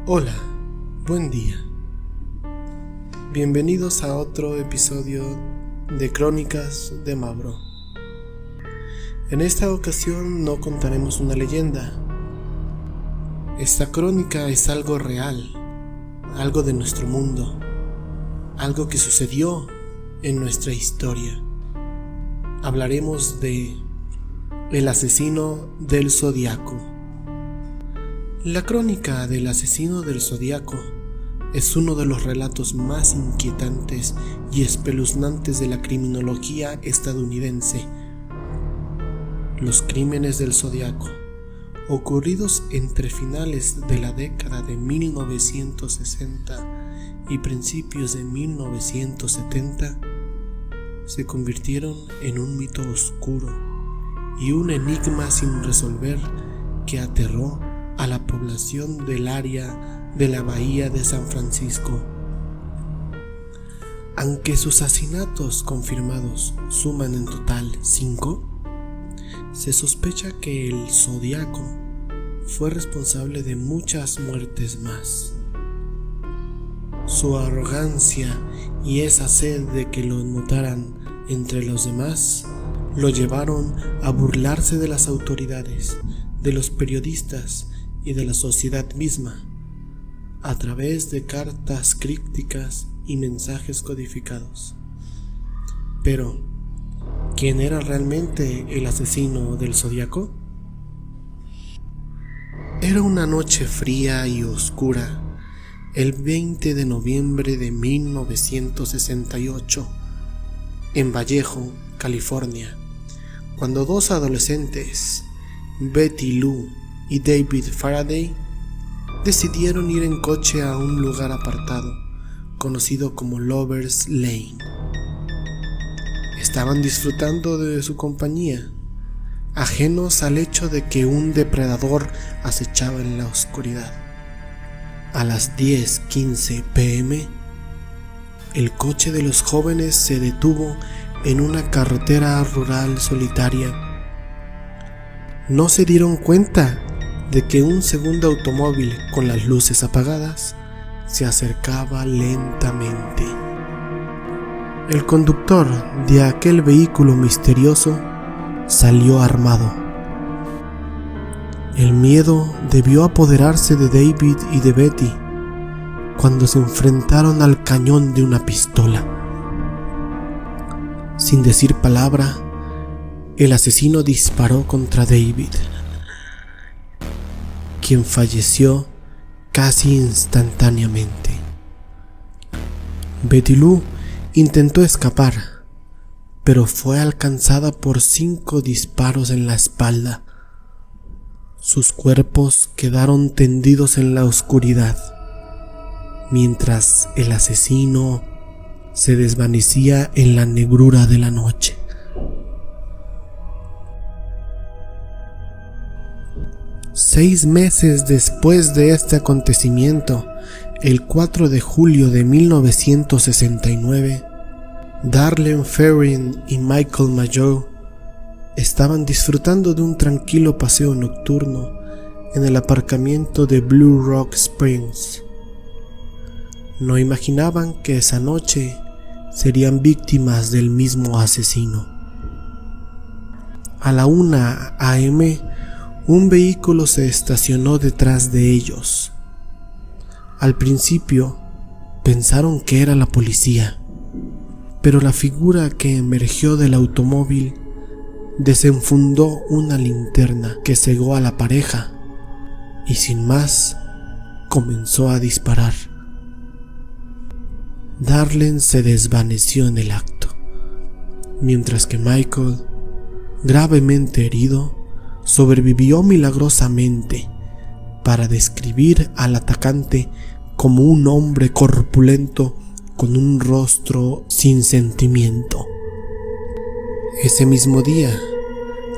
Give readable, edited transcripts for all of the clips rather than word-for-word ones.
Hola, buen día. Bienvenidos a otro episodio de Crónicas de Mabro. En esta ocasión no contaremos una leyenda. Esta crónica es algo real, algo de nuestro mundo, algo que sucedió en nuestra historia. Hablaremos de El asesino del Zodiaco. La crónica del asesino del Zodiaco es uno de los relatos más inquietantes y espeluznantes de la criminología estadounidense. Los crímenes del Zodiaco, ocurridos entre finales de la década de 1960 y principios de 1970, se convirtieron en un mito oscuro y un enigma sin resolver que aterró a la población del área de la bahía de San Francisco. Aunque sus asesinatos confirmados suman en total 5, se sospecha que el Zodiaco fue responsable de muchas muertes más. Su arrogancia y esa sed de que lo notaran entre los demás lo llevaron a burlarse de las autoridades, de los periodistas y de la sociedad misma, a través de cartas crípticas y mensajes codificados. Pero, ¿quién era realmente el asesino del Zodiaco? Era una noche fría y oscura, el 20 de noviembre de 1968, en Vallejo, California, cuando dos adolescentes, Betty Lou y David Faraday, decidieron ir en coche a un lugar apartado, conocido como Lover's Lane. Estaban disfrutando de su compañía, ajenos al hecho de que un depredador acechaba en la oscuridad. A las 10:15 p.m., el coche de los jóvenes se detuvo en una carretera rural solitaria. No se dieron cuenta de que un segundo automóvil con las luces apagadas se acercaba lentamente. El conductor de aquel vehículo misterioso salió armado. El miedo debió apoderarse de David y de Betty cuando se enfrentaron al cañón de una pistola. Sin decir palabra, el asesino disparó contra David, quien falleció casi instantáneamente. Betty Lou intentó escapar, pero fue alcanzada por 5 disparos en la espalda. Sus cuerpos quedaron tendidos en la oscuridad, mientras el asesino se desvanecía en la negrura de la noche. Seis meses después de este acontecimiento, el 4 de julio de 1969, Darlene Ferrin y Michael Mayo estaban disfrutando de un tranquilo paseo nocturno en el aparcamiento de Blue Rock Springs. No imaginaban que esa noche serían víctimas del mismo asesino. A la 1 a.m., un vehículo se estacionó detrás de ellos. Al principio pensaron que era la policía, pero la figura que emergió del automóvil desenfundó una linterna que cegó a la pareja y sin más comenzó a disparar. Darlene se desvaneció en el acto, mientras que Michael, gravemente herido, sobrevivió milagrosamente para describir al atacante como un hombre corpulento con un rostro sin sentimiento. Ese mismo día,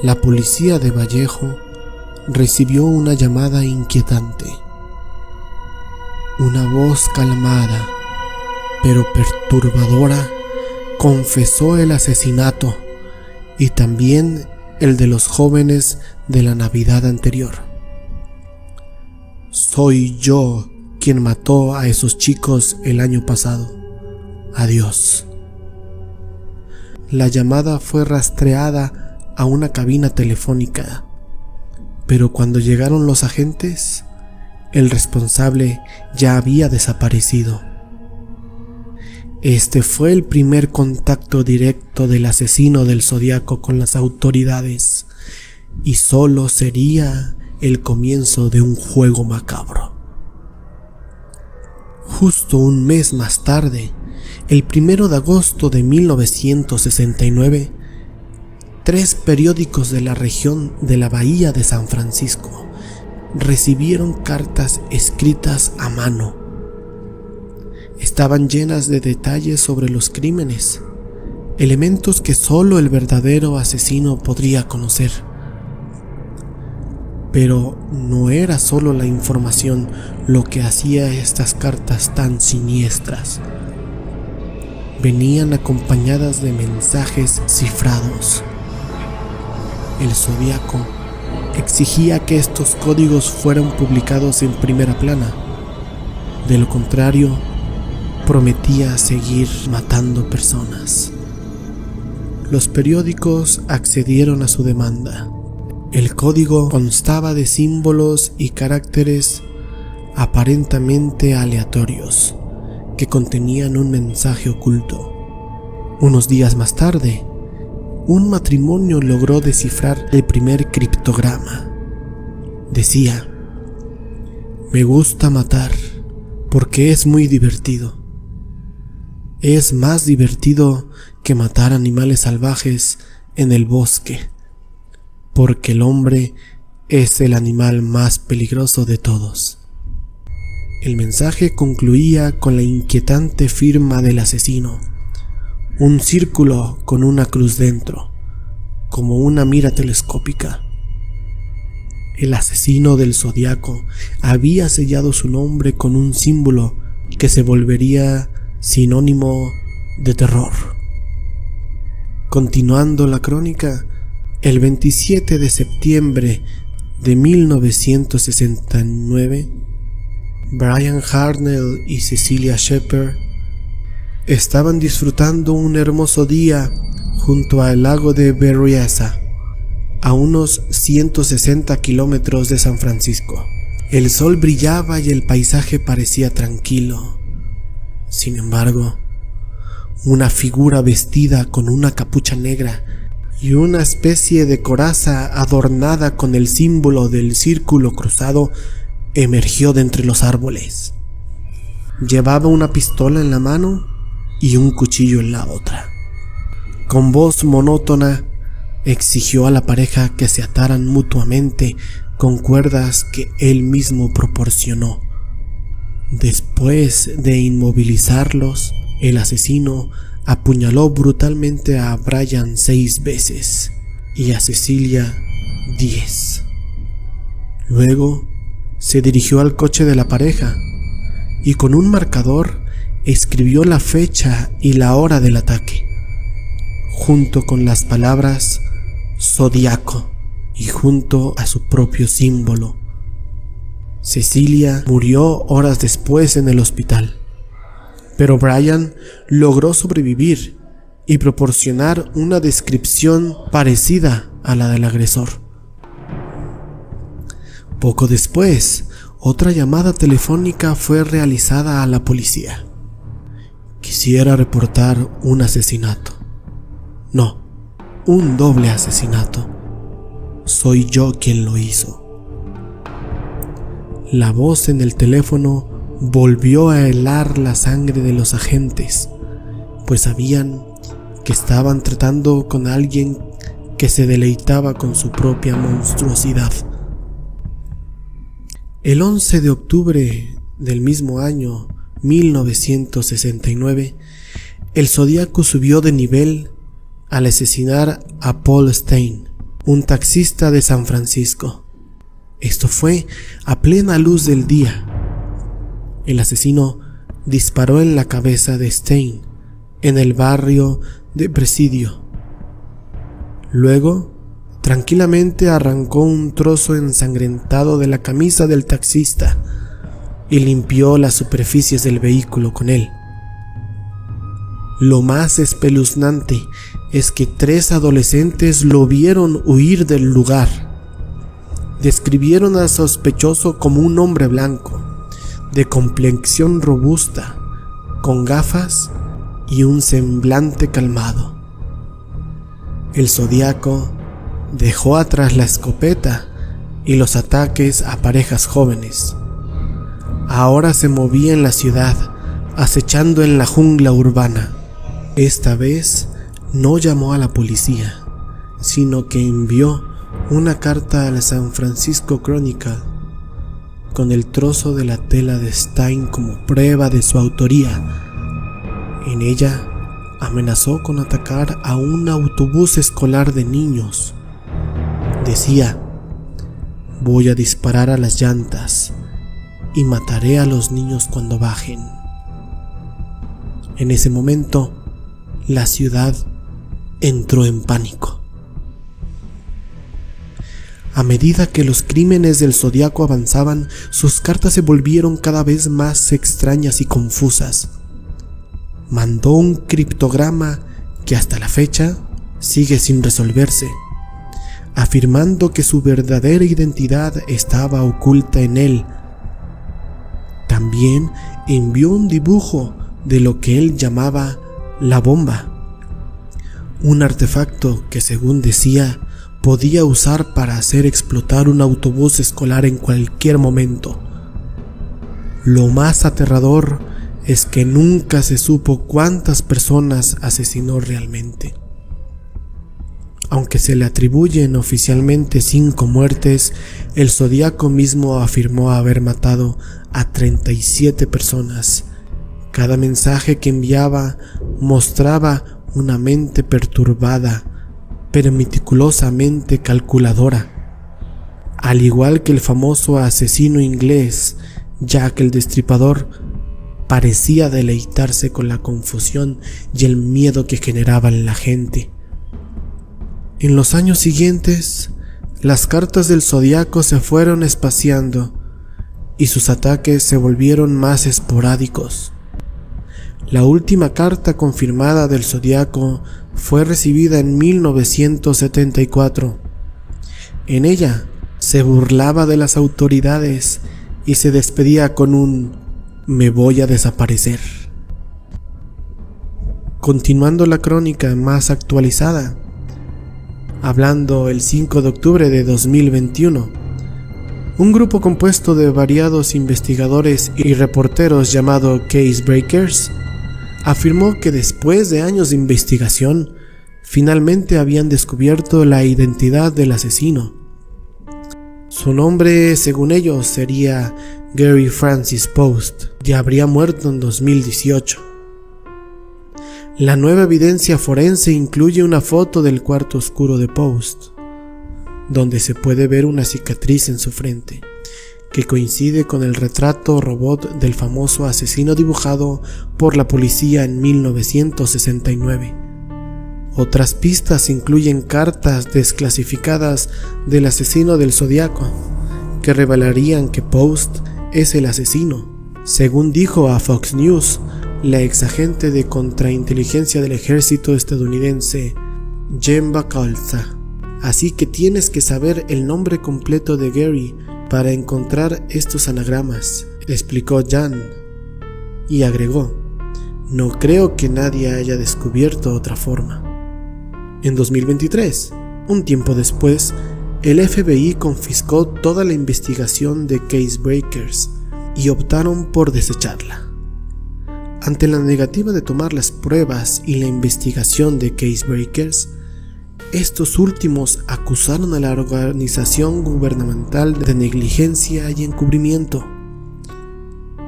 la policía de Vallejo recibió una llamada inquietante. Una voz calmada pero perturbadora confesó el asesinato y también el de los jóvenes de la Navidad anterior. Soy yo, quien mató a esos chicos el año pasado. Adiós. La llamada fue rastreada a una cabina telefónica, pero cuando llegaron los agentes, el responsable ya había desaparecido. Este fue el primer contacto directo del asesino del Zodíaco con las autoridades, y solo sería el comienzo de un juego macabro. Justo un mes más tarde, el 1 de agosto de 1969, 3 periódicos de la región de la Bahía de San Francisco recibieron cartas escritas a mano. Estaban llenas de detalles sobre los crímenes, elementos que solo el verdadero asesino podría conocer. Pero no era solo la información lo que hacía estas cartas tan siniestras. Venían acompañadas de mensajes cifrados. El Zodíaco exigía que estos códigos fueran publicados en primera plana. De lo contrario, prometía seguir matando personas. Los periódicos accedieron a su demanda. El código constaba de símbolos y caracteres aparentemente aleatorios que contenían un mensaje oculto. Unos días más tarde, un matrimonio logró descifrar el primer criptograma. Decía: me gusta matar porque es muy divertido. Es más divertido que matar animales salvajes en el bosque, porque el hombre es el animal más peligroso de todos. El mensaje concluía con la inquietante firma del asesino: un círculo con una cruz dentro, como una mira telescópica. El asesino del Zodíaco había sellado su nombre con un símbolo que se volvería sinónimo de terror. Continuando la crónica, el 27 de septiembre de 1969, Brian Hartnell y Cecilia Shepard estaban disfrutando un hermoso día junto al lago de Berryessa, a unos 160 kilómetros de San Francisco. El sol brillaba y el paisaje parecía tranquilo. Sin embargo, una figura vestida con una capucha negra y una especie de coraza adornada con el símbolo del círculo cruzado emergió de entre los árboles. Llevaba una pistola en la mano y un cuchillo en la otra. Con voz monótona exigió a la pareja que se ataran mutuamente con cuerdas que él mismo proporcionó. Después de inmovilizarlos, el asesino apuñaló brutalmente a Brian 6 veces y a Cecilia 10. Luego se dirigió al coche de la pareja y con un marcador escribió la fecha y la hora del ataque, junto con las palabras Zodíaco y junto a su propio símbolo. Cecilia murió horas después en el hospital, pero Brian logró sobrevivir y proporcionar una descripción parecida a la del agresor. Poco después, otra llamada telefónica fue realizada a la policía. Quisiera reportar un asesinato. No, un doble asesinato. Soy yo quien lo hizo. La voz en el teléfono volvió a helar la sangre de los agentes, pues sabían que estaban tratando con alguien que se deleitaba con su propia monstruosidad. El 11 de octubre del mismo año 1969, el Zodíaco subió de nivel al asesinar a Paul Stine, un taxista de San Francisco. Esto fue a plena luz del día. El asesino disparó en la cabeza de Stine, en el barrio de Presidio. Luego, tranquilamente arrancó un trozo ensangrentado de la camisa del taxista y limpió las superficies del vehículo con él. Lo más espeluznante es que 3 adolescentes lo vieron huir del lugar. Describieron al sospechoso como un hombre blanco, de complexión robusta, con gafas y un semblante calmado. El Zodíaco dejó atrás la escopeta y los ataques a parejas jóvenes. Ahora se movía en la ciudad, acechando en la jungla urbana. Esta vez no llamó a la policía, sino que envió una carta a la San Francisco Chronicle con el trozo de la tela de Stein como prueba de su autoría. En ella amenazó con atacar a un autobús escolar de niños. Decía: voy a disparar a las llantas y mataré a los niños cuando bajen. En ese momento, la ciudad entró en pánico. A medida que los crímenes del Zodíaco avanzaban, sus cartas se volvieron cada vez más extrañas y confusas. Mandó un criptograma que hasta la fecha sigue sin resolverse, afirmando que su verdadera identidad estaba oculta en él. También envió un dibujo de lo que él llamaba la bomba, un artefacto que, según decía, podía usar para hacer explotar un autobús escolar en cualquier momento. Lo más aterrador es que nunca se supo cuántas personas asesinó realmente. Aunque se le atribuyen oficialmente 5 muertes, el Zodíaco mismo afirmó haber matado a 37 personas. Cada mensaje que enviaba mostraba una mente perturbada, pero meticulosamente calculadora. Al igual que el famoso asesino inglés Jack el Destripador, parecía deleitarse con la confusión y el miedo que generaba en la gente. En los años siguientes, las cartas del Zodíaco se fueron espaciando y sus ataques se volvieron más esporádicos. La última carta confirmada del Zodíaco fue recibida en 1974. En ella se burlaba de las autoridades y se despedía con un "me voy a desaparecer". Continuando la crónica más actualizada, hablando el 5 de octubre de 2021, un grupo compuesto de variados investigadores y reporteros llamado Case Breakers afirmó que después de años de investigación, finalmente habían descubierto la identidad del asesino. Su nombre, según ellos, sería Gary Francis Post y habría muerto en 2018. La nueva evidencia forense incluye una foto del cuarto oscuro de Post, donde se puede ver una cicatriz en su frente, que coincide con el retrato robot del famoso asesino dibujado por la policía en 1969. Otras pistas incluyen cartas desclasificadas del asesino del Zodíaco, que revelarían que Post es el asesino, según dijo a Fox News la exagente de contrainteligencia del ejército estadounidense, Jen Bacalza. Así que tienes que saber el nombre completo de Gary para encontrar estos anagramas, explicó Jan, y agregó: no creo que nadie haya descubierto otra forma. En 2023, un tiempo después, el FBI confiscó toda la investigación de Case Breakers y optaron por desecharla. Ante la negativa de tomar las pruebas y la investigación de Case Breakers, estos últimos acusaron a la organización gubernamental de negligencia y encubrimiento.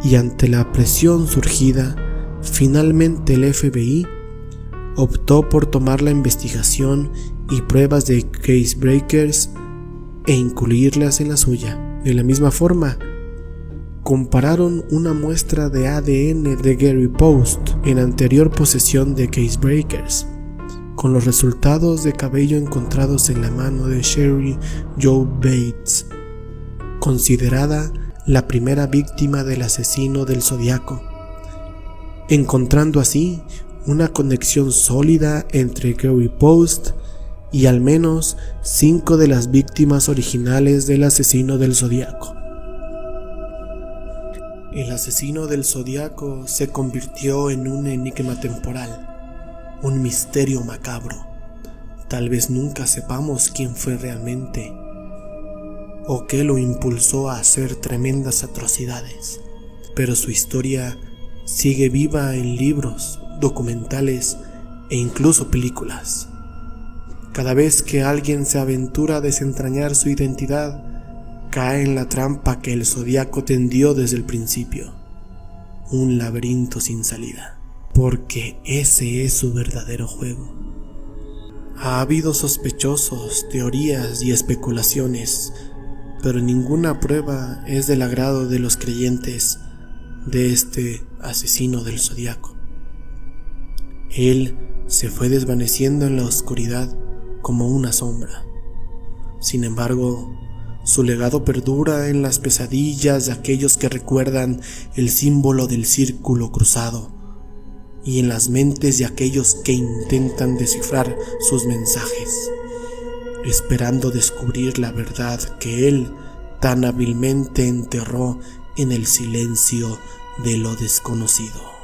Y ante la presión surgida, finalmente el FBI optó por tomar la investigación y pruebas de Case Breakers e incluirlas en la suya. De la misma forma, compararon una muestra de ADN de Gary Post en anterior posesión de Case Breakers con los resultados de cabello encontrados en la mano de Sherry Jo Bates, considerada la primera víctima del asesino del Zodiaco, encontrando así una conexión sólida entre Gary Post y al menos 5 de las víctimas originales del asesino del Zodiaco. El asesino del Zodiaco se convirtió en un enigma temporal, un misterio macabro. Tal vez nunca sepamos quién fue realmente o qué lo impulsó a hacer tremendas atrocidades, pero su historia sigue viva en libros, documentales e incluso películas. Cada vez que alguien se aventura a desentrañar su identidad, cae en la trampa que el Zodiaco tendió desde el principio, un laberinto sin salida, porque ese es su verdadero juego. Ha habido sospechosos, teorías y especulaciones, pero ninguna prueba es del agrado de los creyentes de este asesino del Zodiaco. Él se fue desvaneciendo en la oscuridad como una sombra. Sin embargo, su legado perdura en las pesadillas de aquellos que recuerdan el símbolo del círculo cruzado y en las mentes de aquellos que intentan descifrar sus mensajes, esperando descubrir la verdad que él tan hábilmente enterró en el silencio de lo desconocido.